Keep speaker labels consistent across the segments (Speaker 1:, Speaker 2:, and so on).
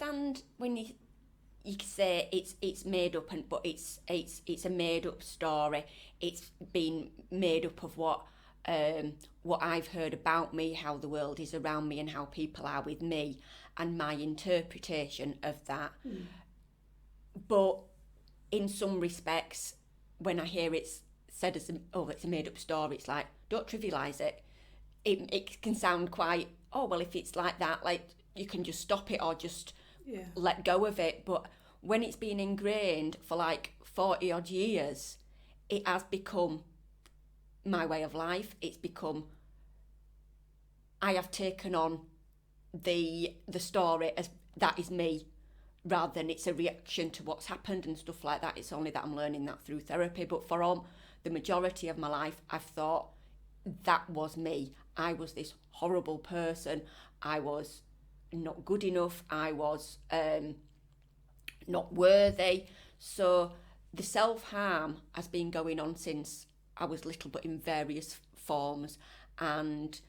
Speaker 1: understand when you can say it's made up, but it's a made up story. It's been made up of what I've heard about me, how the world is around me, and how people are with me, and my interpretation of that. But in some respects, when I hear it's said as it's a made up story, it's like, don't trivialise it. It can sound quite, well, if it's like that, like, you can just stop it or just let go of it. But when it's been ingrained for like 40 odd years, it has become my way of life. It's become, I have taken on the story as that is me, rather than it's a reaction to what's happened and stuff like that. It's only that I'm learning that through therapy. But for the majority of my life, I've thought that was me. I was this horrible person. I was not good enough. I was not worthy. So the self-harm has been going on since I was little, but in various forms. And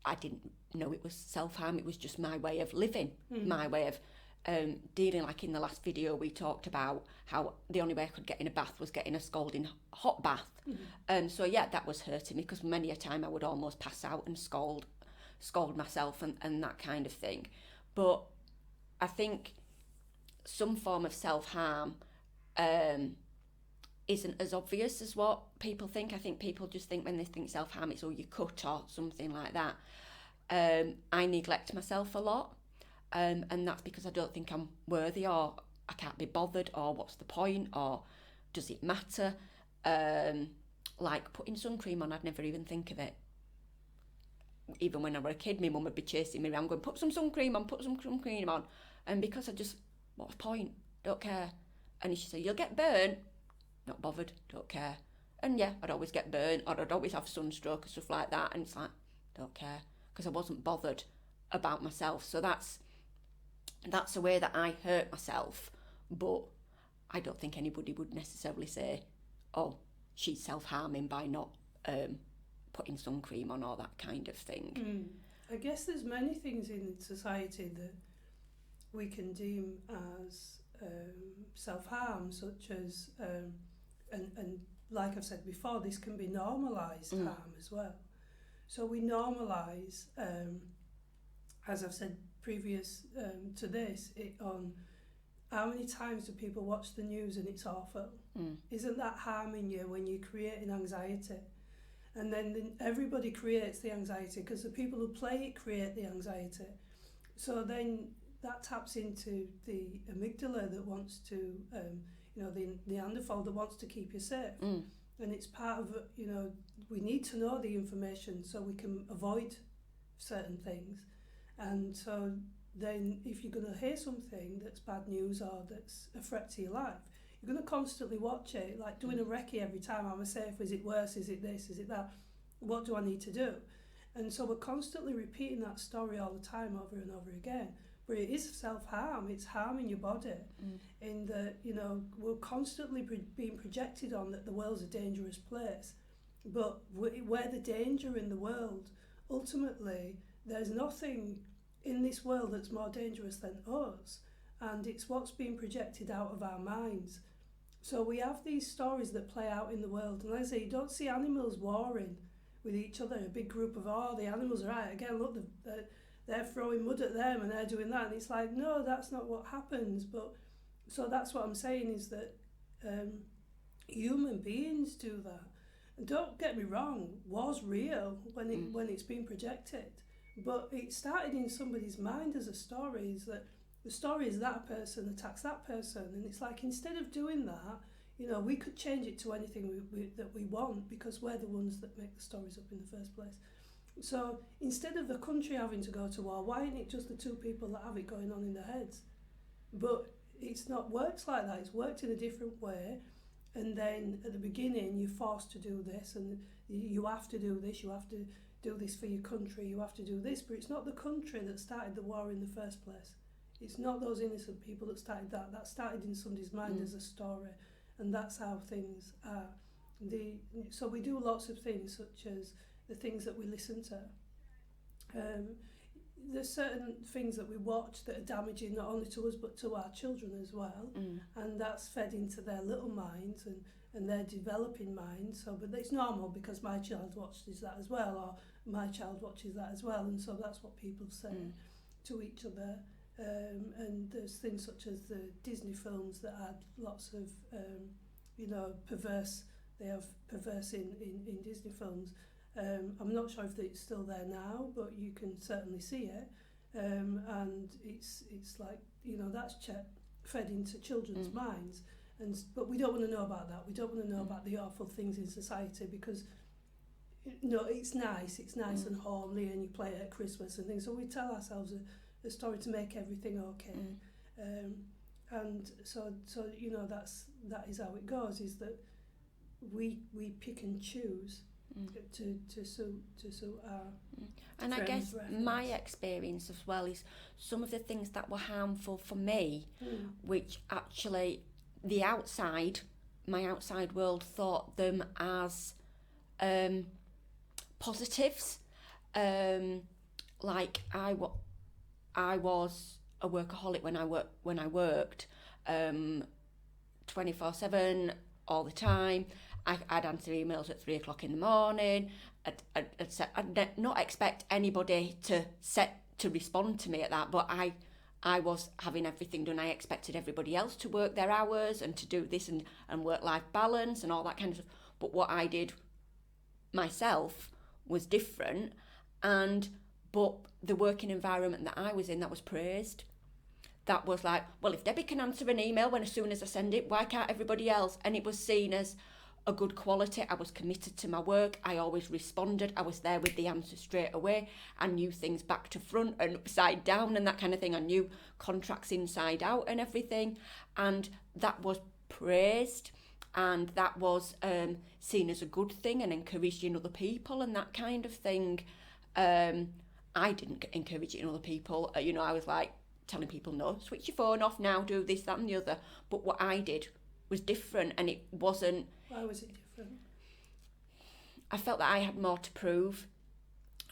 Speaker 1: I didn't know it was self-harm. It was just my way of living, my way of dealing. Like in the last video, we talked about how the only way I could get in a bath was getting a scalding hot bath. So yeah, that was hurting me, because many a time I would almost pass out and scold myself and that kind of thing. But I think some form of self-harm isn't as obvious as what people think. I think people just think when they think self-harm, it's you cut or something like that. I neglect myself a lot, and that's because I don't think I'm worthy, or I can't be bothered, or what's the point, or does it matter? Like putting sun cream on, I'd never even think of it. Even when I was a kid, my mum would be chasing me around going, put some sun cream on. And because I just, what's the point? Don't care. And she'd say, you'll get burnt. Not bothered, don't care. And yeah, I'd always get burnt, or I'd always have sunstroke and stuff like that. And it's like, don't care, because I wasn't bothered about myself. So that's a way that I hurt myself. But I don't think anybody would necessarily say, she's self-harming by not putting sun cream on, or that kind of thing.
Speaker 2: I guess there's many things in society that we can deem as self-harm, such as and like I've said before, this can be normalised harm as well. So we normalise, as I've said previous to this, on how many times do people watch the news and it's awful? Isn't that harming you when you're creating anxiety? And then everybody creates the anxiety, because the people who play it create the anxiety. So then that taps into the amygdala that wants to, the Neanderthal that wants to keep you safe. And it's part of, we need to know the information so we can avoid certain things. And so then if you're going to hear something that's bad news or that's a threat to your life, you're going to constantly watch it, like doing a recce every time. Am I safe? Is it worse? Is it this? Is it that? What do I need to do? And so we're constantly repeating that story all the time, over and over again. But it is self-harm. It's harming your body in that, we're constantly being projected on that the world's a dangerous place. But we're the danger in the world. Ultimately, there's nothing in this world that's more dangerous than us. And it's what's being projected out of our minds. So we have these stories that play out in the world. And like I say, you don't see animals warring with each other, a big group of, the animals are right. Again, look, they're throwing mud at them and they're doing that. And it's like, no, that's not what happens. But so that's what I'm saying, is that human beings do that. And don't get me wrong, war's real when it's being projected. But it started in somebody's mind as a story, is that the story is that person attacks that person. And it's like, instead of doing that, we could change it to anything that we want, because we're the ones that make the stories up in the first place. So instead of the country having to go to war, why isn't it just the two people that have it going on in their heads? But it's not worked like that. It's worked in a different way. And then at the beginning, you're forced to do this, and you have to do this, you have to do this for your country, you have to do this. But it's not the country that started the war in the first place. It's not those innocent people that started that. That started in somebody's mind as a story. And that's how things are. So we do lots of things, such as the things that we listen to. there's certain things that we watch that are damaging not only to us but to our children as well, and that's fed into their little minds and their developing minds. So, but it's normal because my child watches that as well, or my child watches that as well, and so that's what people say to each other. And there's things such as the Disney films that had lots of, perverse. They have perverse in Disney films. I'm not sure if it's still there now, but you can certainly see it. And it's like, that's fed into children's minds. But we don't want to know about that. We don't want to know about the awful things in society because, it's nice. It's nice and homely, and you play it at Christmas and things. So we tell ourselves a story to make everything okay. And so that is how it goes. Is that we pick and choose to suit our
Speaker 1: and I guess
Speaker 2: reference.
Speaker 1: my experience as well is some of the things that were harmful for me, which actually my outside world thought them as positives. Like I was a workaholic when I worked 24/7 all the time. I'd answer emails at 3 o'clock in the morning. I'd not expect anybody to respond to me at that, but I was having everything done. I expected everybody else to work their hours and to do this and work-life balance and all that kind of stuff. But what I did myself was different, but the working environment that I was in, that was praised. That was like, well, if Debbie can answer an email as soon as I send it, why can't everybody else? And it was seen as a good quality. I was committed to my work. I always responded. I was there with the answer straight away. I knew things back to front and upside down and that kind of thing. I knew contracts inside out and everything. And that was praised. And that was seen as a good thing and encouraged in other people and that kind of thing. I didn't encourage it in other people. I was like telling people, no, switch your phone off now, do this, that and the other. But what I did was different, and it wasn't...
Speaker 2: Why was it different?
Speaker 1: I felt that I had more to prove.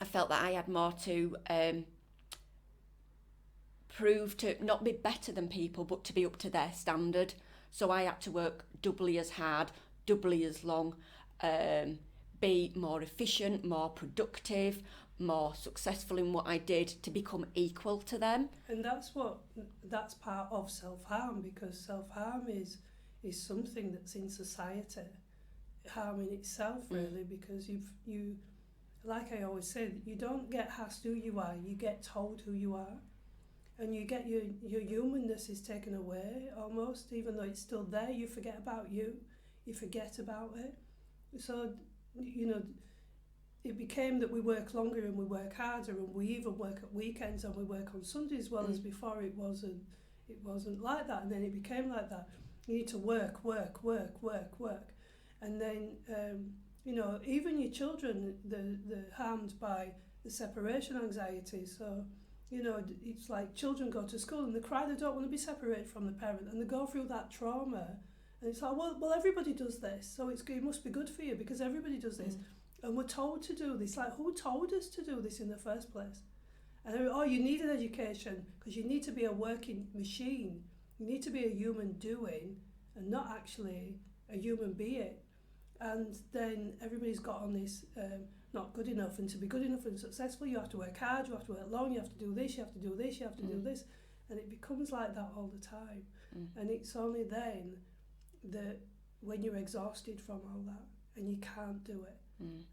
Speaker 1: I felt that I had more to prove, to not be better than people, but to be up to their standard. So I had to work doubly as hard, doubly as long, be more efficient, more productive, more successful in what I did to become equal to them.
Speaker 2: And that's part of self-harm, because self-harm is something that's in society, harming itself really, because you like I always say, you don't get asked who you are, you get told who you are, and you get your humanness is taken away almost, even though it's still there. You forget about you forget about it. So it became that we work longer and we work harder, and we even work at weekends and we work on Sundays, whereas before it wasn't like that. And then it became like that. You need to work, and then even your children, they're harmed by the separation anxiety. So it's like children go to school and they cry, they don't want to be separated from the parent, and they go through that trauma, and it's like, well everybody does this, so it must be good for you because everybody does this. And we're told to do this. Like, who told us to do this in the first place? And you need an education because you need to be a working machine. You need to be a human doing and not actually a human being. And then everybody's got on this not good enough. And to be good enough and successful, you have to work hard, you have to work long, you have to do this, you have to do this, you have to do this. And it becomes like that all the time. And it's only then that when you're exhausted from all that and you can't do it,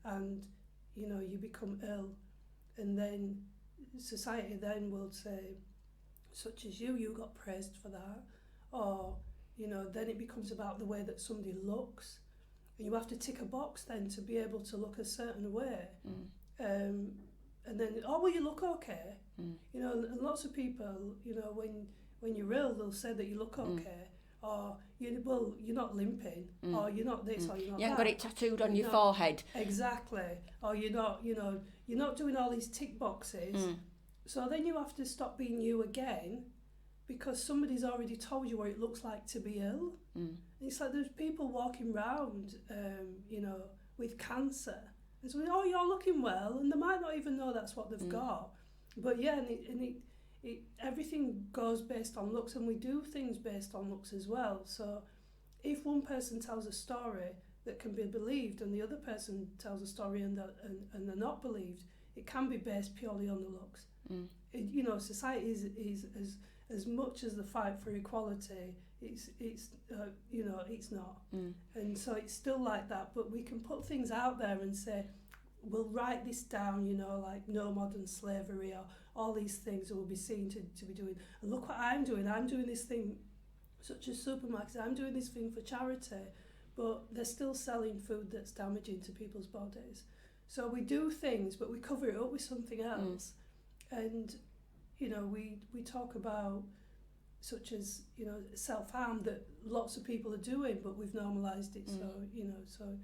Speaker 2: and you become ill, and then society then will say, such as you got praised for that, or then it becomes about the way that somebody looks, and you have to tick a box then to be able to look a certain way, and then you look okay, and lots of people, when you're ill, they'll say that you look okay. Or you're not limping, or you're not this, or you're not that.
Speaker 1: You haven't got it tattooed on your forehead.
Speaker 2: Exactly. Or you're not doing all these tick boxes. So then you have to stop being you again, because somebody's already told you what it looks like to be ill. It's like there's people walking around, with cancer. And so, you're looking well, and they might not even know that's what they've got. But yeah, it everything goes based on looks, and we do things based on looks as well. So if one person tells a story that can be believed and the other person tells a story and they're not believed, it can be based purely on the looks. You know, society is as much as the fight for equality, it's you know, it's not. And so it's still like that, but we can put things out there and say, we'll write this down, you know, like no modern slavery, or all these things that we'll be seen to be doing. And look what I'm doing this thing, such as supermarkets, I'm doing this thing for charity, but they're still selling food that's damaging to people's bodies. So we do things, but we cover it up with something else. And, you know, we talk about, such as, you know, self-harm that lots of people are doing, but we've normalised it, so, you know, so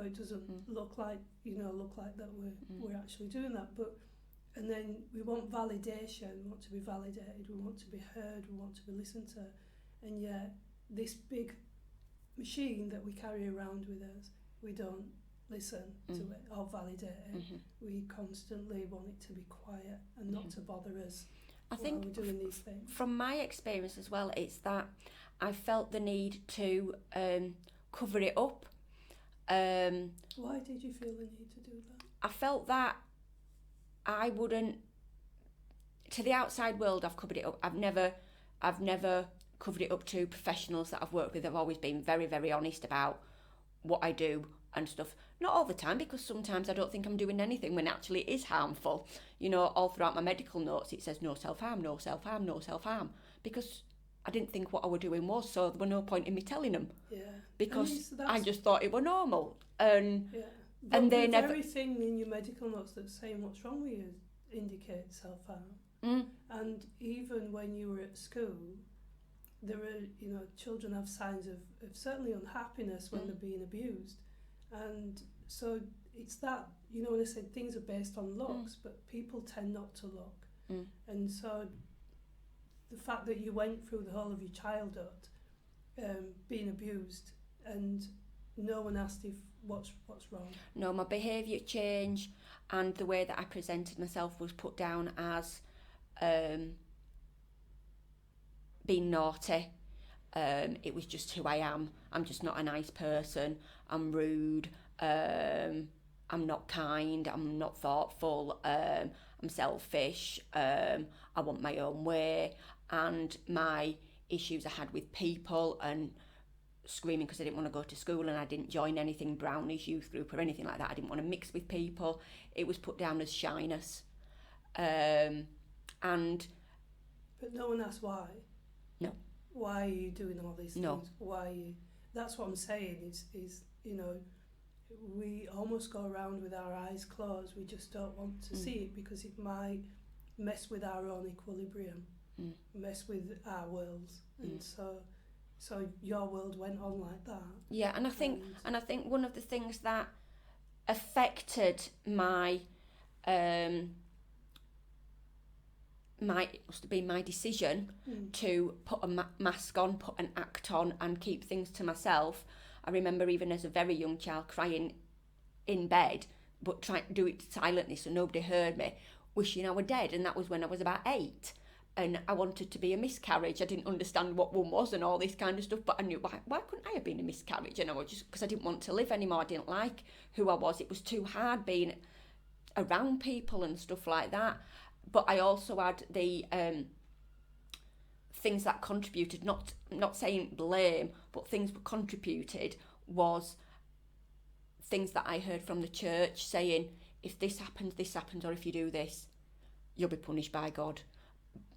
Speaker 2: it doesn't look like that we're actually doing that. But and then we want validation, we want to be validated, we want to be heard, we want to be listened to, and yet this big machine that we carry around with us, we don't listen to it or validate it. We constantly want it to be quiet and not to bother us. I think we're doing these things.
Speaker 1: From my experience as well, it's that I felt the need to cover it up.
Speaker 2: Why did you feel the need to do that?
Speaker 1: I felt that I wouldn't, to the outside world, I've covered it up. I've never covered it up to professionals that I've worked with. I've always been very, very honest about what I do and stuff. Not all the time, because sometimes I don't think I'm doing anything when actually it is harmful. You know, all throughout my medical notes it says no self-harm, no self-harm, no self-harm, because I didn't think what I were doing was, so there was no point in me telling them.
Speaker 2: Yeah.
Speaker 1: Because I just thought it were normal. And
Speaker 2: but
Speaker 1: and they
Speaker 2: the
Speaker 1: never...
Speaker 2: very thing in your medical notes that's saying what's wrong with you indicates self-harm. And even when you were at school, there are, you know, children have signs of certainly unhappiness when they're being abused. And so it's that, you know, when I said things are based on looks, but people tend not to look. And so the fact that you went through the whole of your childhood being abused and no one asked if what's wrong.
Speaker 1: No, my behaviour change and the way that I presented myself was put down as being naughty. It was just who I am. I'm just not a nice person. I'm rude. I'm not kind. I'm not thoughtful. I'm selfish. I want my own way. And my issues I had with people and screaming because I didn't want to go to school and I didn't join anything, Brownies youth group or anything like that. I didn't want to mix with people. It was put down as shyness. And
Speaker 2: but no one asked why.
Speaker 1: No.
Speaker 2: Why are you doing all these
Speaker 1: No.
Speaker 2: things? Why are you? That's what I'm saying. Is you know, we almost go around with our eyes closed. We just don't want to see it because it might mess with our own equilibrium, mess with our worlds, and so your world went on like that.
Speaker 1: Yeah, and I think one of the things that affected my must have been my decision to put a mask on, put an act on, and keep things to myself. I remember even as a very young child crying in bed, but trying to do it silently so nobody heard me, wishing I were dead, and that was when I was about 8. And I wanted to be a miscarriage. I didn't understand what one was and all this kind of stuff, but I knew why couldn't I have been a miscarriage? And I was just because I didn't want to live anymore. I didn't like who I was. It was too hard being around people and stuff like that. But I also had the things that contributed, not saying blame, but things that contributed was things that I heard from the church saying, if this happens, or if you do this, you'll be punished by God.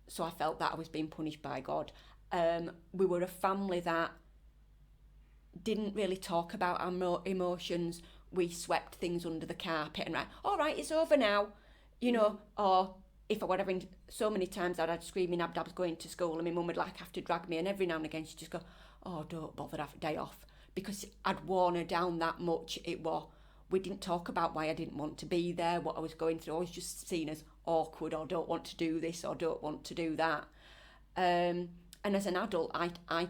Speaker 1: So I felt that I was being punished by God. We were a family that didn't really talk about our emotions. We swept things under the carpet and all right, it's over now, you know, or if I were having so many times I'd had screaming abdabs going to school and my mum would have to drag me, and every now and again she'd just go, oh, don't bother, have a day off, because I'd worn her down that much. We didn't talk about why I didn't want to be there, what I was going through. I was just seen as awkward, or don't want to do this, or don't want to do that. And as an adult, I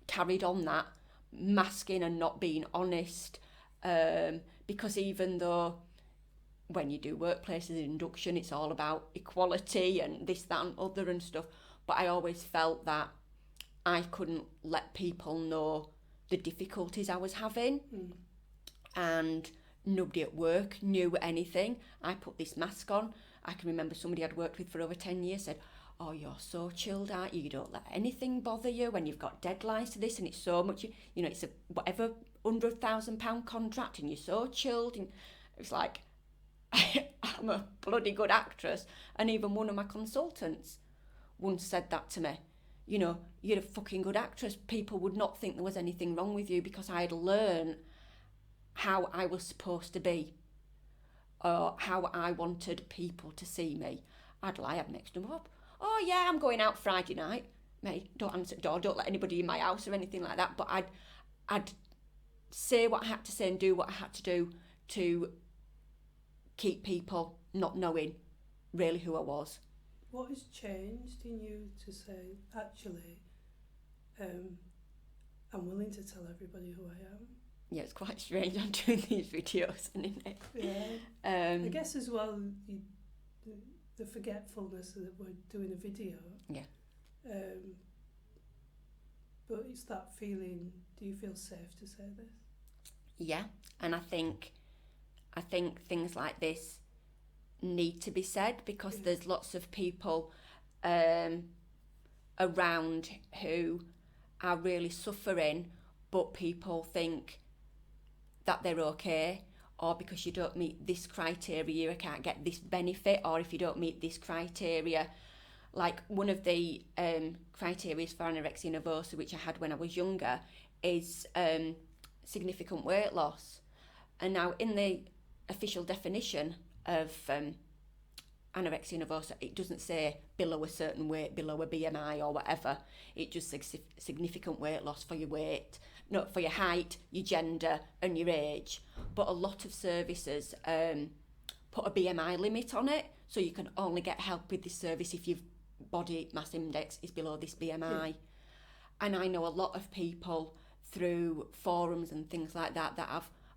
Speaker 1: carried on that, masking and not being honest, because even though when you do workplaces induction, it's all about equality and this, that and other and stuff. But I always felt that I couldn't let people know the difficulties I was having. And nobody at work knew anything. I put this mask on. I can remember somebody I'd worked with for over 10 years said, "Oh, you're so chilled, aren't you? You don't let anything bother you when you've got deadlines to this and it's so much, you know, it's a whatever £100,000 contract and you're so chilled." And it was like, I'm a bloody good actress. And even one of my consultants once said that to me. You know, you're a fucking good actress. People would not think there was anything wrong with you because I had learned how I was supposed to be, or how I wanted people to see me. I'd lie, I'd mix them up. "Oh yeah, I'm going out Friday night." Mate, don't answer the door, don't let anybody in my house or anything like that. But I'd say what I had to say and do what I had to do to keep people not knowing really who I was.
Speaker 2: What has changed in you to say, actually, I'm willing to tell everybody who I am?
Speaker 1: Yeah, it's quite strange. I'm doing these videos, isn't it?
Speaker 2: Yeah. I guess as well, the forgetfulness that we're doing a video.
Speaker 1: Yeah.
Speaker 2: But it's that feeling, do you feel safe to say this?
Speaker 1: Yeah, and I think things like this need to be said because there's lots of people around who are really suffering, but people think that they're okay, or because you don't meet this criteria you can't get this benefit, or if you don't meet this criteria, like one of the criteria for anorexia nervosa, which I had when I was younger, is significant weight loss. And now in the official definition of anorexia nervosa, it doesn't say below a certain weight, below a BMI or whatever. It just says significant weight loss for your weight, not for your height, your gender and your age. But a lot of services put a BMI limit on it, so you can only get help with this service if your body mass index is below this BMI. And I know a lot of people through forums and things like that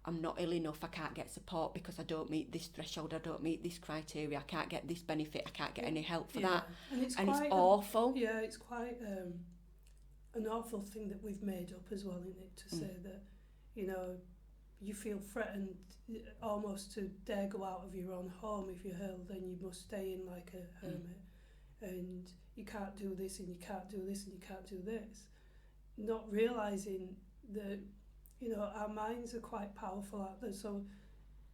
Speaker 1: I'm not ill enough, I can't get support because I don't meet this threshold, I don't meet this criteria, I can't get this benefit, I can't get any help for that.
Speaker 2: And it's
Speaker 1: awful.
Speaker 2: It's quite an awful thing that we've made up as well, isn't it, to say that, you know, you feel threatened almost to dare go out of your own home. If you're ill, then you must stay in like a hermit, and you can't do this and you can't do this and you can't do this. Not realising that, you know, our minds are quite powerful out there. So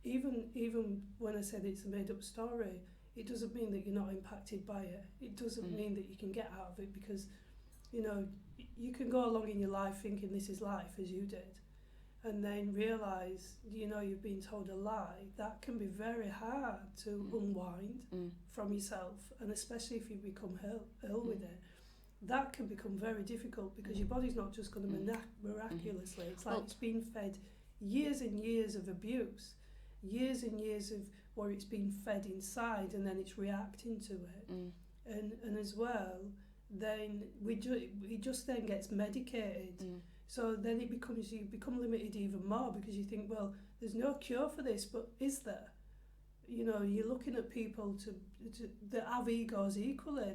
Speaker 2: even when I said it's a made-up story, it doesn't mean that you're not impacted by it. It doesn't mean that you can get out of it, because, you know, you can go along in your life thinking this is life, as you did, and then realise, you know, you've been told a lie. That can be very hard to unwind from yourself, and especially if you become ill with it. That can become very difficult because your body's not just going to miraculously. It's like it's been fed years and years of abuse, years and years of where it's been fed inside, and then it's reacting to it. And as well, then it just then gets medicated. So then you become limited even more, because you think, well, there's no cure for this, but is there? You know, you're looking at people that have egos equally,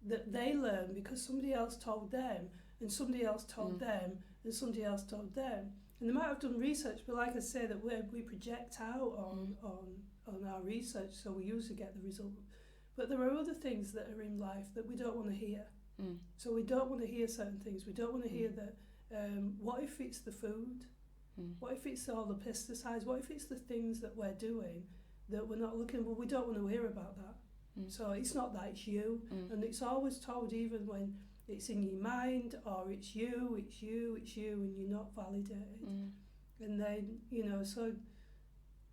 Speaker 2: that they learn because somebody else told them, and somebody else told them, and somebody else told them. And they might have done research, but like I say, that we project out on our research, so we usually get the result. But there are other things that are in life that we don't want to hear. So we don't want to hear certain things. We don't want to hear that, what if it's the food? What if it's all the pesticides? What if it's the things that we're doing that we're not looking? Well, we don't want to hear about that. So it's not that, it's you. And it's always told, even when it's in your mind, or it's you, and you're not validated. And then, you know, so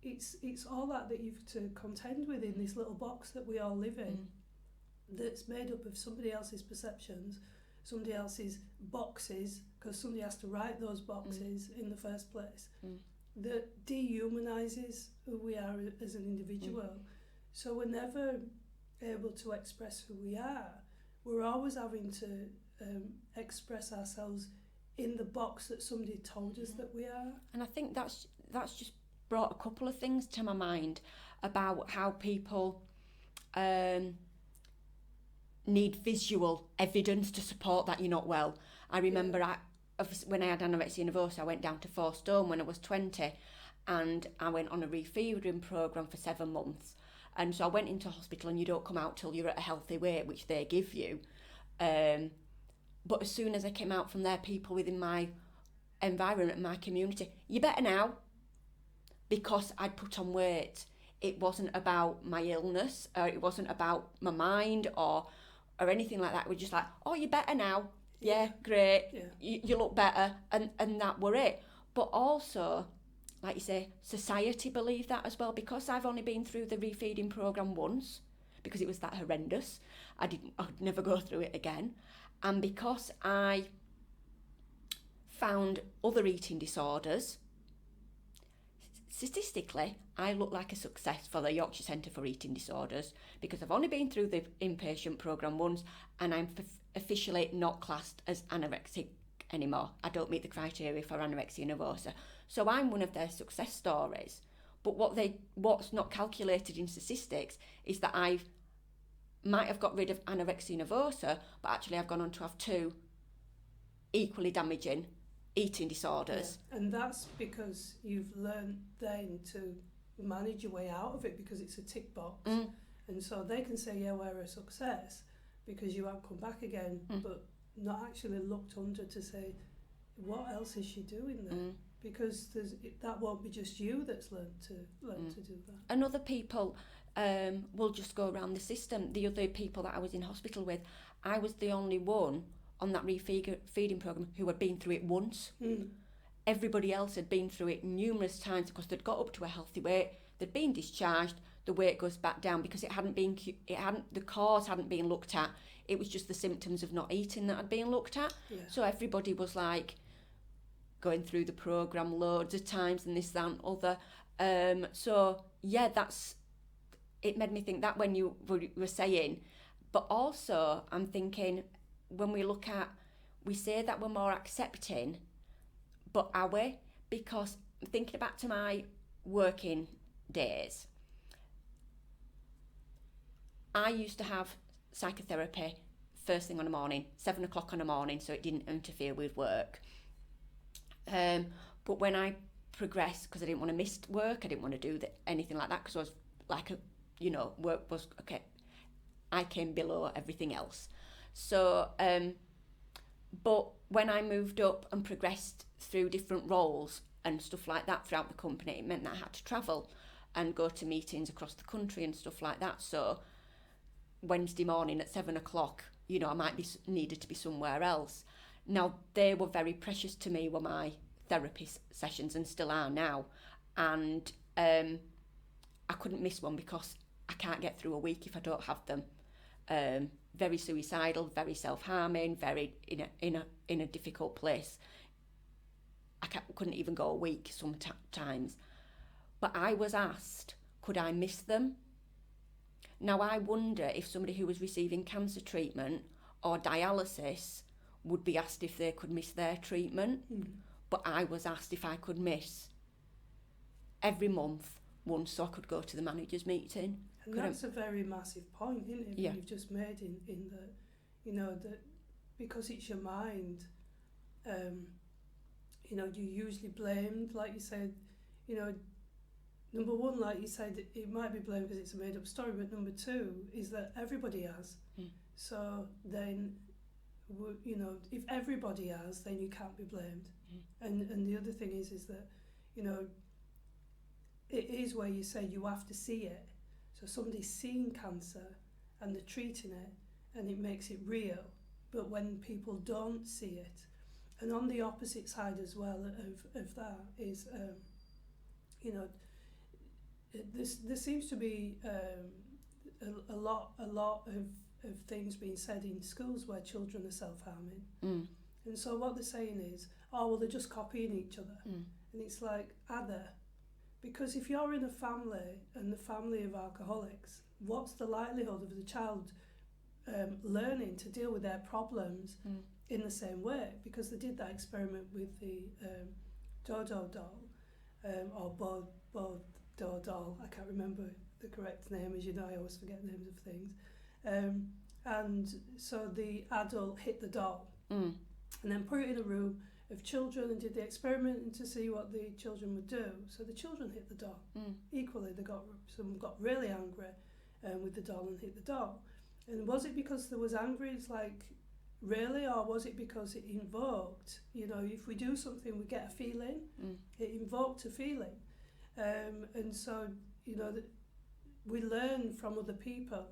Speaker 2: it's all that you've to contend with in this little box that we all live in, that's made up of somebody else's perceptions, somebody else's boxes, because somebody has to write those boxes in the first place, that dehumanises who we are as an individual. So we're never able to express who we are. We're always having to express ourselves in the box that somebody told us that we are.
Speaker 1: And I think that's just brought a couple of things to my mind about how people need visual evidence to support that you're not well. I remember when I had anorexia nervosa, I went down to 4 stone when I was 20, and I went on a refeeding programme for 7 months. And so I went into hospital, and you don't come out till you're at a healthy weight, which they give you. But as soon as I came out from there, people within my environment, my community, you better now, because I'd put on weight. It wasn't about my illness, or it wasn't about my mind or anything like that. We're just like, oh, you better now. Yeah, great. Yeah. You look better, and that were it. But also, like you say, society believe that as well, because I've only been through the refeeding programme once, because it was that horrendous. I'd never go through it again. And because I found other eating disorders, statistically, I look like a success for the Yorkshire Centre for Eating Disorders, because I've only been through the inpatient programme once, and I'm officially not classed as anorexic anymore. I don't meet the criteria for anorexia nervosa. So I'm one of their success stories. But what's not calculated in statistics is that I might have got rid of anorexia nervosa, but actually I've gone on to have 2 equally damaging eating disorders.
Speaker 2: Yeah. And that's because you've learned then to manage your way out of it, because it's a tick box. And so they can say, yeah, we're a success because you haven't come back again, but not actually looked under to say, what else is she doing there? Because that won't be just you that's learned to do that.
Speaker 1: And other people will just go around the system. The other people that I was in hospital with, I was the only one on that feeding programme who had been through it once. Everybody else had been through it numerous times, because they'd got up to a healthy weight, they'd been discharged, the weight goes back down because the cause hadn't been looked at. It was just the symptoms of not eating that had been looked at. Yeah. So everybody was like going through the programme loads of times and this, that and other. So yeah, it made me think that when you were saying, but also I'm thinking, when we say that we're more accepting, but are we? Because thinking back to my working days, I used to have psychotherapy first thing on the morning, 7 o'clock on the morning, so it didn't interfere with work. But when I progressed, because I didn't want to miss work, I didn't want to do anything like that, because I was like, work was, okay, I came below everything else. So, but when I moved up and progressed through different roles and stuff like that throughout the company, it meant that I had to travel and go to meetings across the country and stuff like that. So Wednesday morning at 7 o'clock, I might be needed to be somewhere else. Now, they were very precious to me, were my therapy sessions, and still are now. And I couldn't miss one, because I can't get through a week if I don't have them. Very suicidal, very self-harming, very in a difficult place. I couldn't even go a week sometimes. But I was asked, could I miss them? Now, I wonder if somebody who was receiving cancer treatment or dialysis would be asked if they could miss their treatment. But I was asked if I could miss every month once, so I could go to the managers' meeting.
Speaker 2: And that's a very massive point, isn't it? Yeah. You've just made in that, that because it's your mind, you're usually blamed, like you said, number one, like you said, it might be blamed because it's a made-up story, but number two is that everybody has. So then, if everybody has, then you can't be blamed. And the other thing is that, it is where you say you have to see it. So somebody's seeing cancer and they're treating it, and it makes it real. But when people don't see it, and on the opposite side as well of that is, there seems to be a lot of things being said in schools where children are self-harming. And so what they're saying is, they're just copying each other. And it's like, are they? Because if you're in a family, and the family of alcoholics, what's the likelihood of the child learning to deal with their problems in the same way? Because they did that experiment with the Dodo doll, or doll. I can't remember the correct name, as you know, I always forget names of things. And so the adult hit the doll and then put it in a room of children and did the experiment to see what the children would do. So the children hit the doll. Equally, some got really angry with the doll and hit the doll. And was it because there was angry? It's like, really? Or was it because it invoked, if we do something, we get a feeling. It invoked a feeling. And so, we learn from other people.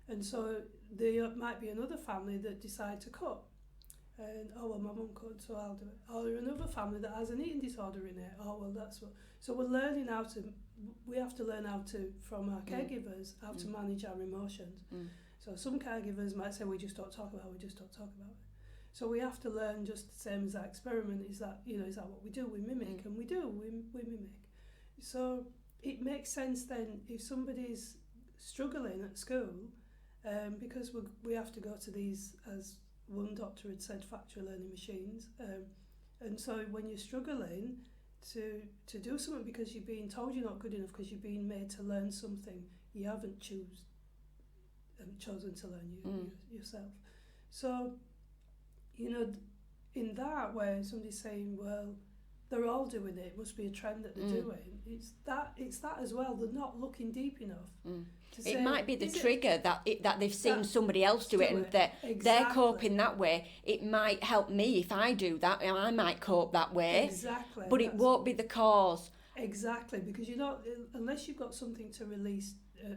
Speaker 2: And so there might be another family that decide to cut. And, my mum cut, so I'll do it. Or another family that has an eating disorder in it. That's what. So we're learning we have to learn how to, from our caregivers, how to manage our emotions. So some caregivers might say, we just don't talk about it. So we have to learn, just the same as that experiment, is that what we do? We mimic, and we mimic. So it makes sense then if somebody's struggling at school, because we have to go to these, as one doctor had said, factual learning machines. And so when you're struggling to do something because you're being told you're not good enough, because you're being made to learn something you haven't chosen to learn yourself. So, in that way, somebody's saying, well, they're all doing it. It must be a trend that they're doing. It's that as well. They're not looking deep enough.
Speaker 1: It might be the trigger that they've seen somebody else do it, and they're coping that way. It might help me if I do that, and I might cope that way.
Speaker 2: Exactly.
Speaker 1: But it won't be the cause.
Speaker 2: Exactly, because you're not, unless you've got something to release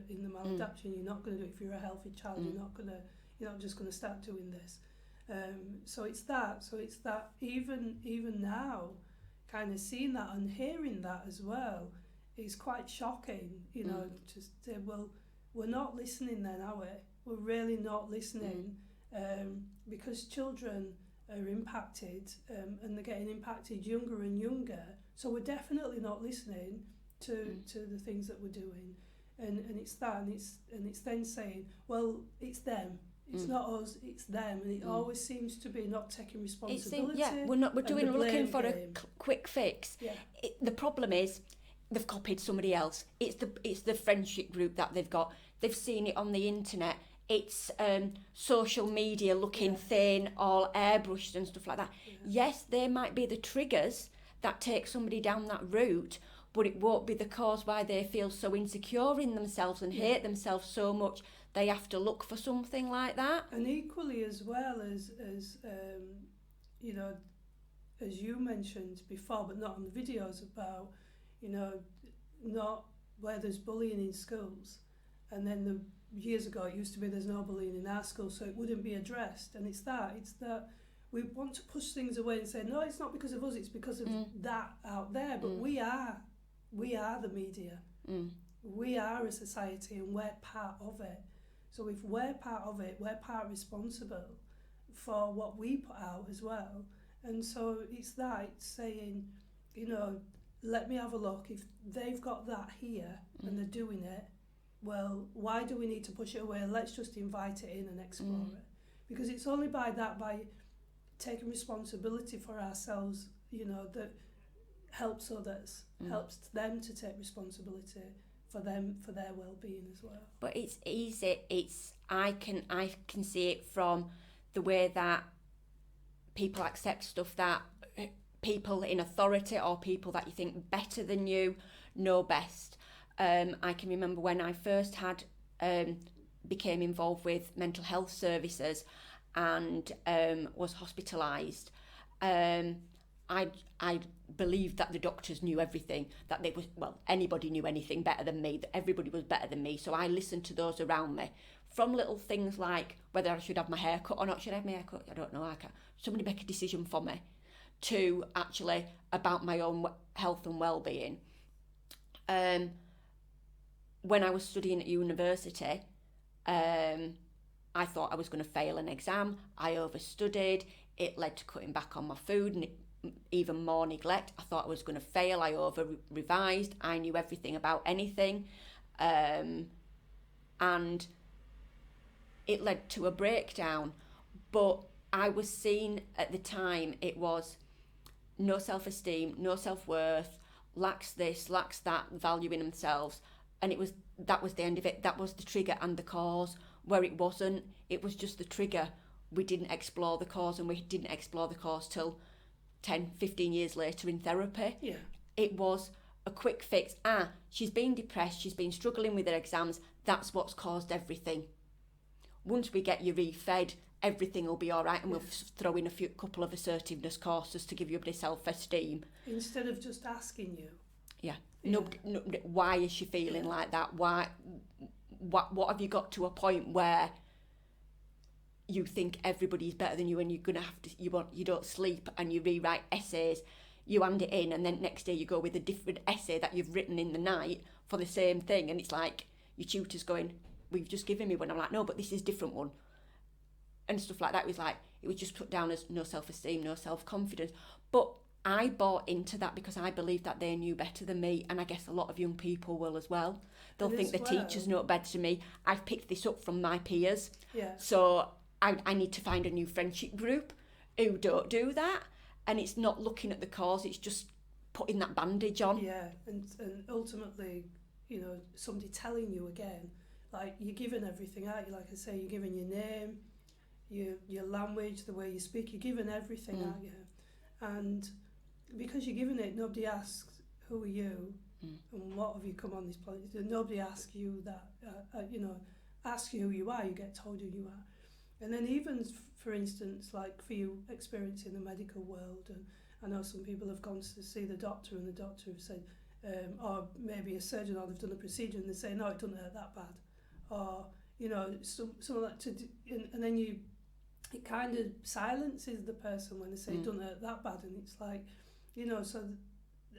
Speaker 2: in the maladaption, you're not going to do it. If you're a healthy child, you're not just going to start doing this. So it's that. Even now, kind of seeing that and hearing that as well is quite shocking, to say, well, we're not listening then, are we? We're really not listening, because children are impacted, and they're getting impacted younger and younger, so we're definitely not listening to the things that we're doing, and it's that, and it's then saying, well, it's them. It's not us, it's them, and it always seems to be not taking responsibility.
Speaker 1: We're looking for a quick fix.
Speaker 2: Yeah.
Speaker 1: The problem is they've copied somebody else. It's the friendship group that they've got. They've seen it on the internet. It's social media looking thin, all airbrushed and stuff like that. Yeah. Yes, they might be the triggers that take somebody down that route, but it won't be the cause why they feel so insecure in themselves and hate themselves so much they have to look for something like that.
Speaker 2: And equally as well as as you mentioned before, but not on the videos, about, not where there's bullying in schools. And then years ago it used to be there's no bullying in our school, so it wouldn't be addressed. And it's that we want to push things away and say, no, it's not because of us, it's because of that out there. But we are the media. We are a society, and we're part of it. So if we're part of it, we're part responsible for what we put out as well. And so it's saying, let me have a look. If they've got that here and they're doing it, well, why do we need to push it away? Let's just invite it in and explore it. Because it's only by taking responsibility for ourselves, that helps others, helps them to take responsibility for their well-being as well. But
Speaker 1: it's easy. I can see it from the way that people accept stuff that people in authority or people that you think better than you know best. I can remember when I first became involved with mental health services and was hospitalised. I believed that the doctors knew everything, that anybody knew anything better than me, that everybody was better than me. So I listened to those around me, from little things like whether I should have my hair cut or not. Should I have my hair cut? I don't know. Somebody make a decision for me, to actually about my own health and well-being. When I was studying at university, I thought I was going to fail an exam. I overstudied. It led to cutting back on my food and even more neglect. I thought I was going to fail. I over-revised. I knew everything about anything. And it led to a breakdown. But I was seen at the time, it was no self-esteem, no self-worth, lacks this, lacks that, value in themselves. And that was the end of it. That was the trigger and the cause. Where it wasn't, it was just the trigger. We didn't explore the cause, and we didn't explore the cause till 10, 15 years later in therapy.
Speaker 2: Yeah.
Speaker 1: It was a quick fix. She's been depressed, she's been struggling with her exams, that's what's caused everything. Once we get you re-fed, everything will be all right, and we'll throw in a couple of assertiveness courses to give you a bit of self-esteem.
Speaker 2: Instead of just asking you.
Speaker 1: Yeah. Nobody, why is she feeling like that? Why? What have you got to a point where you think everybody's better than you, and you're gonna have to, you don't sleep, and you rewrite essays, you hand it in, and then next day you go with a different essay that you've written in the night for the same thing, and it's like your tutor's going, we've just given me one. I'm like, no, but this is a different one, and stuff like that. It was just put down as no self-esteem, no self-confidence. But I bought into that because I believed that they knew better than me, and I guess a lot of young people will as well. They'll think the teachers know better than me. I've picked this up from my peers.
Speaker 2: Yeah.
Speaker 1: So I need to find a new friendship group who don't do that, and it's not looking at the cause, it's just putting that bandage on.
Speaker 2: Yeah, and ultimately, you know, somebody telling you again, like, you're giving everything out. You, like I say, you're giving your name, your language, the way you speak, you're giving everything out you. And because you're giving it, nobody asks, who are you, and what have you come on this planet? Nobody asks you that, ask you who you are, you get told who you are. And then even, for instance, like for you experiencing the medical world, and I know some people have gone to see the doctor, and the doctor have said, or maybe a surgeon, or they've done a procedure, and they say, no, it doesn't hurt that bad. Or, you know, some like and then it kind of silences the person when they say it doesn't hurt that bad, and it's like, you know, so,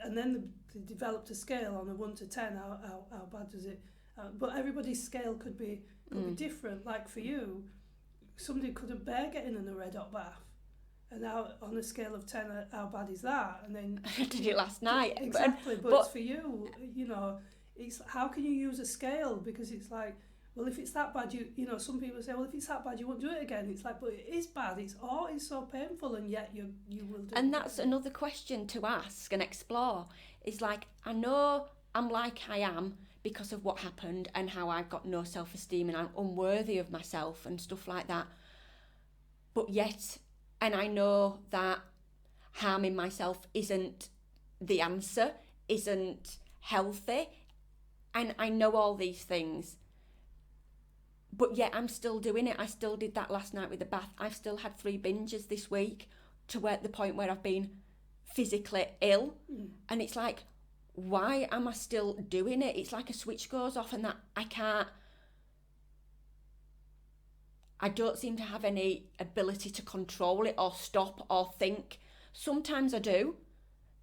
Speaker 2: and then they developed a scale on a 1 to 10, how bad does it, but everybody's scale could be different. Like for you, somebody couldn't bear getting in a red hot bath, and now on a scale of 10, how bad is that? And then
Speaker 1: I did it last night.
Speaker 2: Exactly, but for you, you know, it's how can you use a scale? Because it's like, well, if it's that bad, you know, some people say, well, if it's that bad, you won't do it again. It's like, but it is bad. It's so painful, and yet you will do it.
Speaker 1: And that's another question to ask and explore. It's like, I know I'm like I am because of what happened and how I've got no self-esteem and I'm unworthy of myself and stuff like that. But yet, and I know that harming myself isn't the answer, isn't healthy, and I know all these things. But yet I'm still doing it. I still did that last night with the bath. I've still had 3 binges this week to the point where I've been physically ill. And it's like, why am I still doing it? It's like a switch goes off and that I don't seem to have any ability to control it or stop or think. Sometimes I do.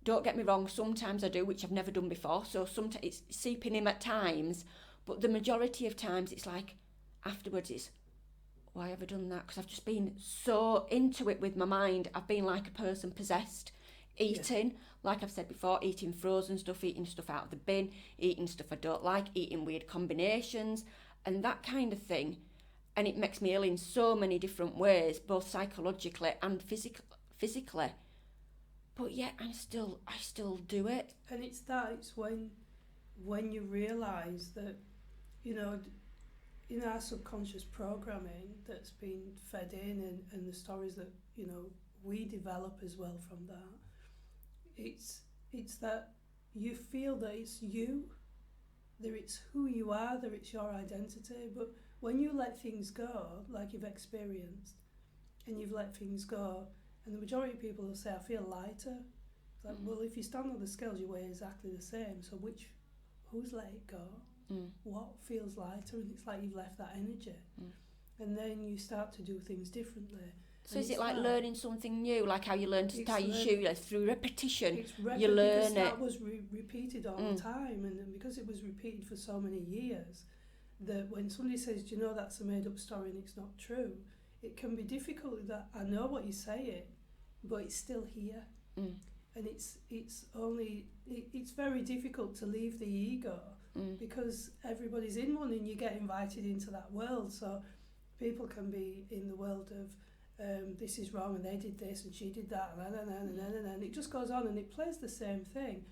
Speaker 1: Don't get me wrong, sometimes I do, which I've never done before. So sometimes it's seeping in at times. But the majority of times it's like, afterwards it's, why have I done that? Because I've just been so into it with my mind. I've been like a person possessed, eating, like I've said before, eating frozen stuff, eating stuff out of the bin, eating stuff I don't like, eating weird combinations and that kind of thing. And it makes me ill in so many different ways, both psychologically and physically. But yet I still do it.
Speaker 2: And it's when you realise that, you know, in our subconscious programming that's been fed in, and the stories that, you know, we develop as well from that, it's that you feel that it's you, that it's who you are, that it's your identity. But when you let things go, like you've experienced, and you've let things go, and the majority of people will say, I feel lighter. It's like, well, if you stand on the scales, you weigh exactly the same. So who's let it go? What feels lighter? And it's like you've left that energy. And then you start to do things differently.
Speaker 1: So is it like learning something new, like how you learn to tie your shoe, through repetition?
Speaker 2: You learn it. That was repeated all the time, and because it was repeated for so many years, that when somebody says, do you know that's a made-up story and it's not true, it can be difficult. That I know what you're saying, but it's still here, and it's very difficult to leave the ego. Because everybody's in one and you get invited into that world. So people can be in the world of this is wrong and they did this and she did that and it just goes on and it plays the same thing.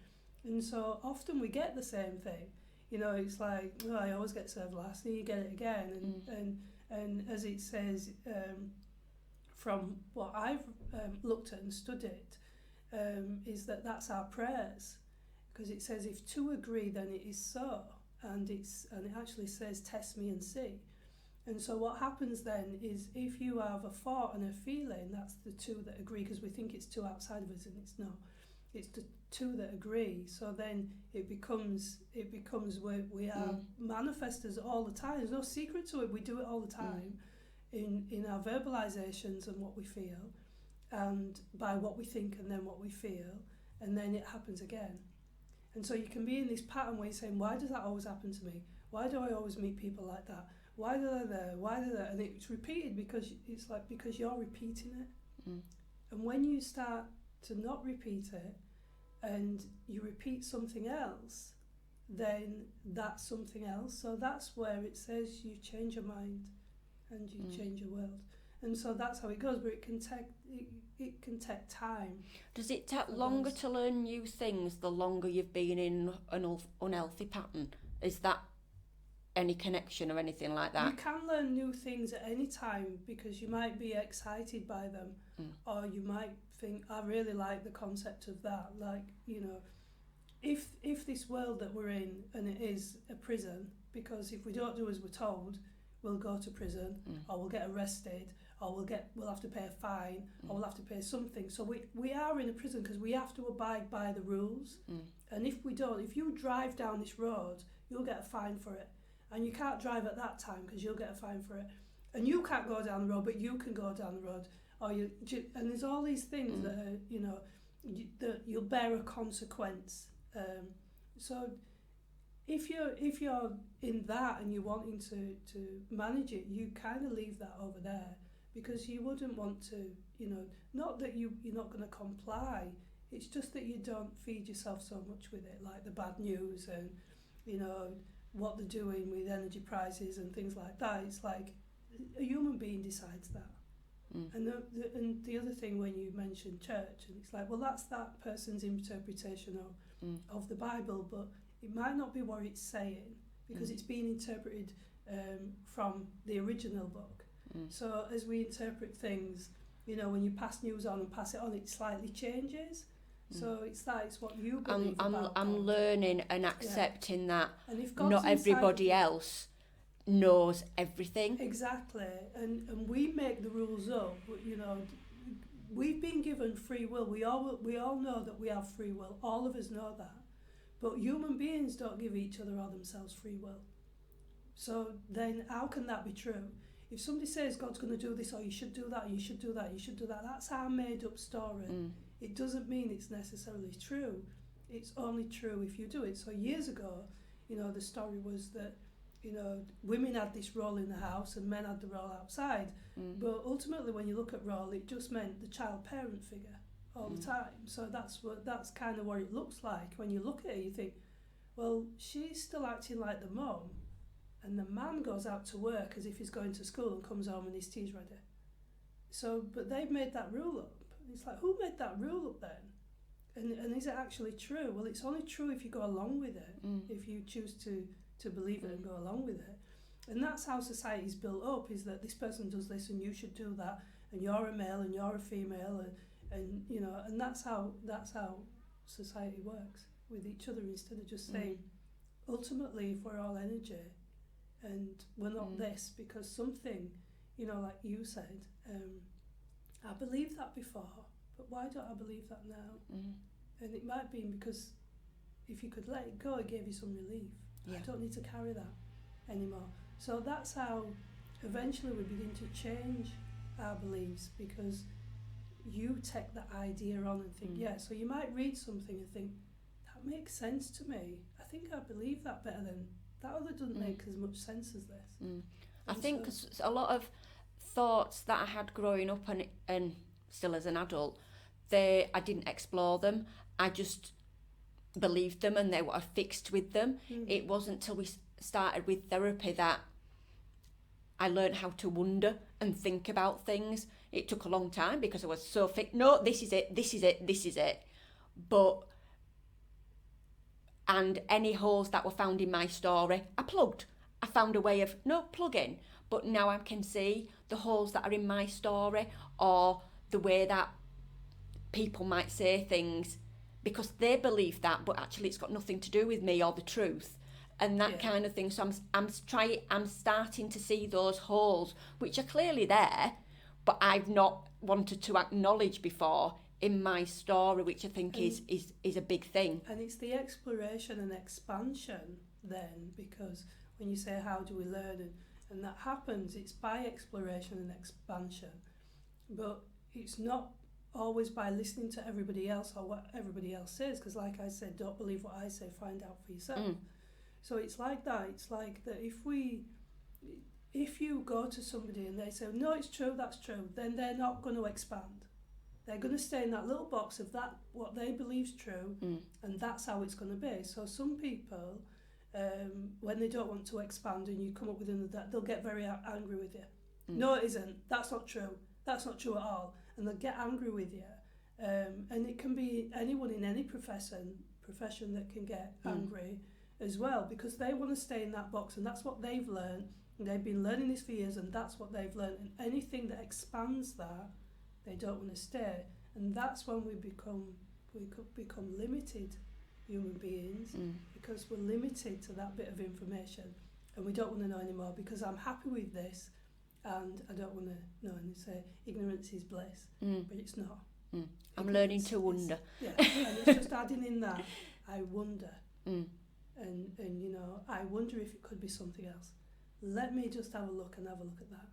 Speaker 2: And so often we get the same thing. You know, it's like, oh, I always get served last, and you get it again. And as it says, from what I've looked at and studied, is that that's our prayers. Because it says, if two agree, then it is so. And it actually says, test me and see. And so what happens then is, if you have a thought and a feeling, that's the two that agree, because we think it's two outside of us, and it's not. It's the two that agree. So then it becomes where we are manifestors all the time. There's no secret to it. We do it all the time in our verbalizations and what we feel, and by what we think and then what we feel, and then it happens again. And so you can be in this pattern where you're saying, why does that always happen to me? Why do I always meet people like that? Why do they there? Why do they? And it's repeated because you're repeating it. And when you start to not repeat it and you repeat something else, then that's something else. So that's where it says you change your mind and you change your world. And so that's how it goes, but it can take time.
Speaker 1: Does it take longer to learn new things the longer you've been in an unhealthy pattern? Is that any connection or anything like that?
Speaker 2: You can learn new things at any time, because you might be excited by them, or you might think, I really like the concept of that. Like, you know, if this world that we're in, and it is a prison, because if we don't do as we're told, we'll go to prison, or we'll get arrested, or we'll have to pay a fine, or we'll have to pay something. So we are in a prison because we have to abide by the rules. And if we don't, if you drive down this road, you'll get a fine for it. And you can't drive at that time because you'll get a fine for it. And you can't go down the road, but you can go down the road. And there's all these things that are, you know, that you'll bear a consequence. So if you're in that and you're wanting to manage it, you kind of leave that over there, because you wouldn't want to, you know, not that you're not going to comply, it's just that you don't feed yourself so much with it, like the bad news and, you know, what they're doing with energy prices and things like that. It's like a human being decides that. And the other thing, when you mention church, and it's like, well, that's that person's interpretation of the Bible, but it might not be what it's saying, because it's being interpreted from the original book. So as we interpret things, you know, when you pass news on and pass it on, it slightly changes. So it's what you believe about
Speaker 1: I'm
Speaker 2: God.
Speaker 1: learning and accepting that
Speaker 2: And if God's
Speaker 1: not everybody else knows everything.
Speaker 2: Exactly. And we make the rules up, you know. We've been given free will. We all know that we have free will. All of us know that. But human beings don't give each other or themselves free will. So then how can that be true? If somebody says God's going to do this, or you should do that, you should do that, you should do that, that's our made up story. It doesn't mean it's necessarily true. It's only true if you do it. So years ago, you know, the story was that, you know, women had this role in the house and men had the role outside. But ultimately, when you look at role, it just meant the child parent figure all the time. So that's kind of what it looks like. When you look at it, you think, well, she's still acting like the mum, and the man goes out to work as if he's going to school and comes home and his tea's ready. So, but they've made that rule up. It's like, who made that rule up then? And is it actually true? Well, it's only true if you go along with it, if you choose to believe it and go along with it. And that's how society's built up, is that this person does this and you should do that, and you're a male and you're a female, and you know, and that's how society works with each other, instead of just saying, ultimately, if we're all energy and we're not this, because something, you know, like you said, I believed that before, but why don't I believe that now? And it might be because if you could let it go, it gave you some relief. I don't need to carry that anymore. So that's how eventually we begin to change our beliefs, because you take that idea on and think, so you might read something and think, that makes sense to me. I think I believe that better than that other doesn't make as much sense as this.
Speaker 1: I think a lot of thoughts that I had growing up and still as an adult, I didn't explore them. I just believed them and they were fixed with them. It wasn't till we started with therapy that I learned how to wonder and think about things. It took a long time because I was so fixed. No, this is it. But and any holes that were found in my story, I plugged. I found a way of no plugging, but now I can see the holes that are in my story, or the way that people might say things because they believe that, but actually it's got nothing to do with me or the truth, and that kind of thing. So I'm starting to see those holes which are clearly there, but I've not wanted to acknowledge before in my story, which I think is a big thing.
Speaker 2: And it's the exploration and expansion then, because when you say how do we learn, and that happens, it's by exploration and expansion, but it's not always by listening to everybody else or what everybody else says, because like I said, don't believe what I say, find out for yourself. So it's like that. It's like that if you go to somebody and they say, no, it's true, that's true, then they're not going to expand. They're going to stay in that little box of that, what they believe's true, and that's how it's going to be. So some people, when they don't want to expand and you come up with that, they'll get very angry with you. No, it isn't. That's not true. That's not true at all. And they'll get angry with you. And it can be anyone in any profession that can get angry as well, because they want to stay in that box, and that's what they've learned. And they've been learning this for years, and that's what they've learned. And anything that expands that, they don't want to stay. And that's when we could become limited human beings, because we're limited to that bit of information, and we don't want to know anymore because I'm happy with this, and I don't want to know. And they say ignorance is bliss, but it's not.
Speaker 1: I'm learning to wonder.
Speaker 2: Yeah, and it's just adding in that I wonder, and you know, I wonder if it could be something else. Let me just have a look at that,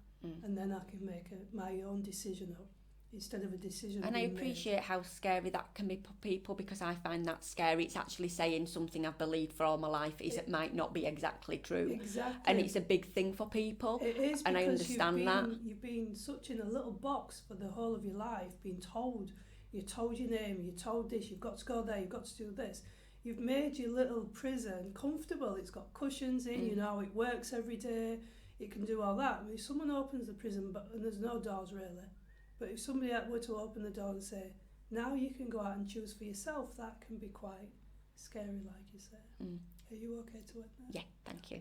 Speaker 2: and then I can make my own decision up, instead of a decision.
Speaker 1: And I appreciate how scary that can be for people, because I find that scary. It's actually saying something I've believed for all my life it might not be exactly true.
Speaker 2: Exactly.
Speaker 1: And it's a big thing for people.
Speaker 2: It is,
Speaker 1: and I understand that.
Speaker 2: You've been such in a little box for the whole of your life, being told, you're told your name, you're told this, you've got to go there, you've got to do this. You've made your little prison comfortable. It's got cushions in, you know, it works every day, it can do all that. I mean, if someone opens the prison, and there's no doors really, but if somebody were to open the door and say, now you can go out and choose for yourself, that can be quite scary, like you say. Are you okay to work that?
Speaker 1: Yeah, thank you.